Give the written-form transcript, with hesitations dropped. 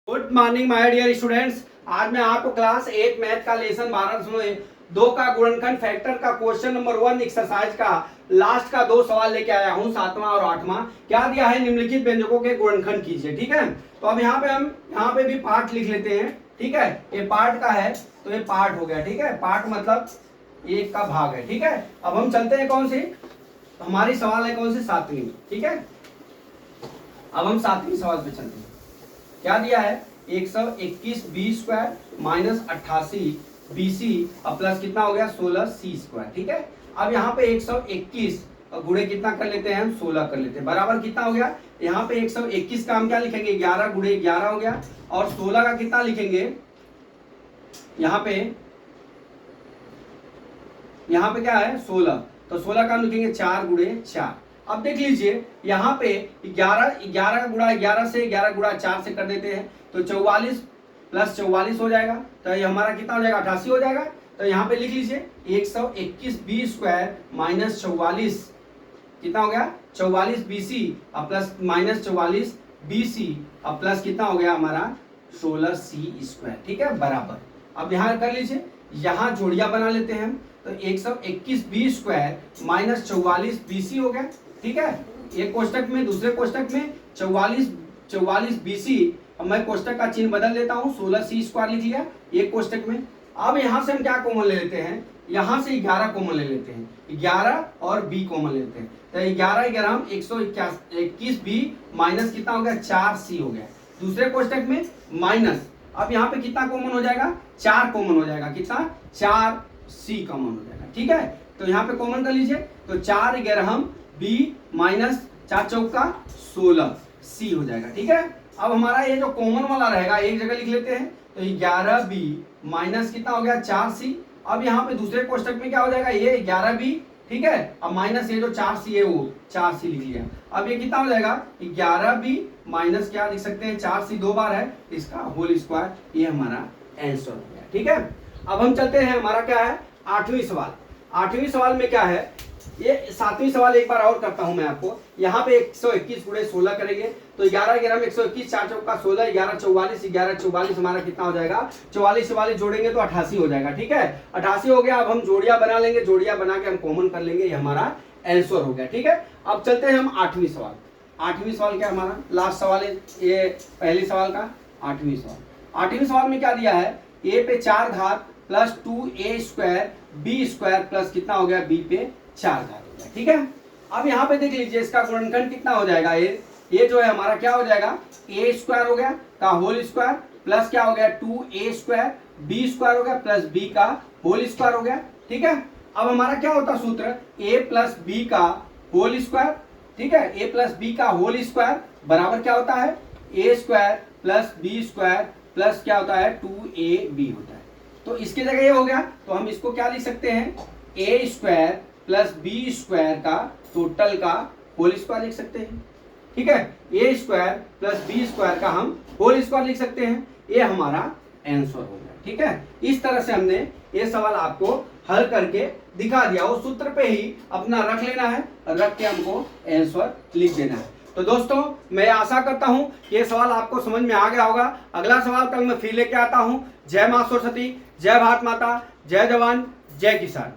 Good morning my dear students. आज मैं आपको क्लास 8 मैथ का लेसन 12.2 का गुणनखंड फैक्टर का क्वेश्चन नंबर 1 एक्सरसाइज का लास्ट का 2 सवाल लेके आया हूं। 7वां और 8वां क्या दिया है, निम्नलिखित व्यंजकों के गुणनखंड कीजिए। ठीक है, तो अब यहाँ पे हम यहाँ पे भी पार्ट लिख लेते हैं। ठीक है, ये पार्ट का है तो ये पार्ट हो गया। ठीक है, पार्ट मतलब एक का भाग है। ठीक है, अब हम चलते हैं कौन सी, हमारी सवाल है कौन सी, 7वीं। ठीक है, अब हम 7वीं सवाल पे चलते हैं। क्या दिया है, 121 बी स्क्वायर माइनस 88 BC अब प्लस कितना हो गया 16 C स्क्वायर। ठीक है, अब यहाँ पे 121 गुणे कितना कर लेते हैं हम, 16 कर लेते हैं, बराबर कितना हो गया। यहाँ पे 121 का हम क्या लिखेंगे, 11 गुणे 11 हो गया, और 16 का कितना लिखेंगे, यहाँ पे क्या है 16, तो 16 का हम लिखेंगे 4 गुणे 4। अब देख लीजिए यहाँ पे 11 का गुणा 11 से, 11 गुणा 4 से कर देते हैं तो 44 प्लस 44 हो जाएगा, तो ये हमारा कितना हो जाएगा 88 हो जाएगा। तो यहाँ पे लिख लीजिए 121 बी स्क्वायर माइनस 44 कितना हो गया 44 BC और प्लस माइनस 44 BC और प्लस कितना हो गया हमारा 16 C स्क्वायर। ठीक है, बराबर। अब यहाँ कर लीजिए, यहाँ जोड़िया बना लेते हैं हम, तो 121 बी स्क्वायर माइनस 44 BC हो गया। ठीक है, एक कोष्टक में, दूसरे कोष्टक में 44 BC। अब मैं कोष्टक का चिन्ह बदल लेता हूँ, 16 C स्क्वायर लिख लिया एक कोष्टक में। अब यहाँ से हम क्या कॉमन ले लेते हैं, यहाँ से 11 कॉमन ले लेते हैं, 11 और B कॉमन लेते हैं, तो 11 हम 121 B माइनस कितना हो गया 4 C हो गया। दूसरे कोष्टक में माइनस, अब यहाँ पे कितना कॉमन हो जाएगा, 4 कॉमन हो जाएगा, कितना 4 C कॉमन हो जाएगा। ठीक है, तो यहाँ पे कॉमन कर लीजिए, तो 4 11 हम B माइनस 4 चौका 16 C हो जाएगा। ठीक है, अब हमारा ये जो कॉमन वाला रहेगा एक जगह लिख लेते हैं, तो 11B माइनस कितना हो गया 4C। अब यहाँ पे दूसरे कोष्टक में क्या हो जाएगा, ये 11B। ठीक है, अब माइनस ये जो 4C है वो 4C लिख लिया। अब ये कितना हो जाएगा 11B माइनस क्या लिख सकते हैं 4C 2 बार है, इसका होल स्क्वायर, ये हमारा आंसर हो गया। ठीक है, अब हम चलते हैं, हमारा क्या है 8वीं सवाल। 8वीं सवाल में क्या है, ये 7वीं सवाल एक बार और करता हूं मैं आपको। यहाँ पे 121 गुणे 16 करेंगे, तो 11 11 में 121, 4 चौका 16, 11 44, 11 44 हमारा कितना हो जाएगा 44 44 जोड़ेंगे तो 88 हो जाएगा। ठीक है, 88 हो गया। अब हम जोड़िया बना लेंगे, जोड़िया बना के हम कॉमन कर लेंगे, ये हमारा आंसर हो गया। ठीक है, अब चलते हैं हम 8वीं सवाल। 8वीं सवाल क्या हमारा लास्ट सवाल है, ये पहले सवाल का 8वीं सवाल। 8वीं सवाल में क्या दिया है, ए पे 4 घात plus 2A square B square plus कितना हो गया B पे 4 घात हो गया। ठीक है, अब यहाँ पे देख लीजिए इसका गुणनखंड कितना हो जाएगा, ये जो है हमारा क्या हो जाएगा A स्क्वायर हो गया का होल स्क्वायर प्लस क्या हो गया 2A स्क्वायर B स्क्वायर हो गया प्लस B का होल स्क्वायर हो गया। ठीक है, अब हमारा क्या होता सूत्र, A प्लस B का होल स्क्वायर। ठीक है, A प्लस B का होल स्क्वायर बराबर क्या होता है A square plus B square plus क्या होता है 2AB होता है। तो इसके जगह ये हो गया, तो हम इसको क्या लिख सकते हैं A square plus B square का टोटल का होल स्क्वायर लिख सकते हैं। ठीक है, A square plus B square का हम होल स्क्वायर लिख सकते हैं, ये हमारा आंसर हो गया। ठीक है, इस तरह से हमने ये सवाल आपको हल करके दिखा दिया, उस सूत्र पे ही अपना रख लेना है, रख के हमको आंसर लिख देना है। तो दोस्तों मैं आशा करता हूं कि ये सवाल आपको समझ में आ गया होगा। अगला सवाल कल मैं फिर लेके आता हूं। जय मां सरस्वती, जय भारत माता, जय जवान, जय किसान।